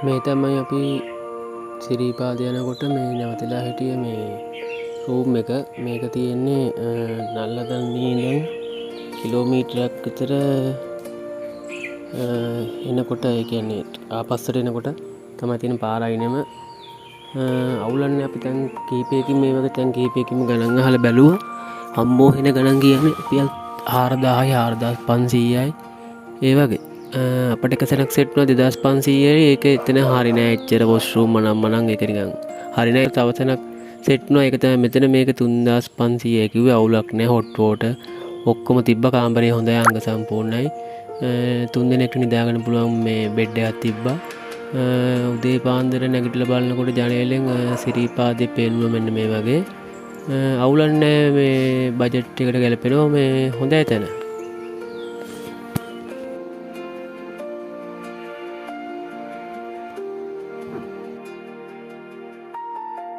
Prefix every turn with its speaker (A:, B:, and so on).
A: මේ තමයි අපි සිරීපාද යනකොට මේ නැවතිලා හිටිය මේ රූම් එක. මේක තියෙන්නේ නල්ලදන්නේ ඉඳන් කිලෝමීටරයක් විතර එනකොට, ඒ කියන්නේ ආපස්සට එනකොට තමයි තියෙන පාරයිනෙම. අවුලන්නේ අපි තැන් කීපයකින් මේ වගේ තැන් කීපයකින්ම ගණන් අහලා බැලුවා. අම්මෝ හෙන ගණන් කියන්නේ රුපියල් 4000යි 4500යි ඒ වගේ. අපට එක සැරයක් සෙට් වුණා 2500යි. ඒක එතන හරි නෑ, එච්චර වොෂ්රූම් මනම් ඒක නිකන් හරි නෑ. තව තැනක් සෙට් වුණා, ඒක තමයි මෙතන. මේක 3500 කිව්වේ. අවුලක් නෑ. හොට් වෝටර් ඔක්කොම තිබ්බ. කාමරේ හොඳයි, අංග සම්පූර්ණයි. 3 දිනකට නිදාගන්න පුළුවන් මේ බෙඩ් එකක් තිබ්බා. උදේ පාන්දර නැගිටලා බලනකොට ජනේලෙන් සිරීපාදේ පේනවා මෙන්න මේ වගේ. අවුලක් නෑ. මේ බජට් එකට ගැලපෙනවා. මේ හොඳයි තැන.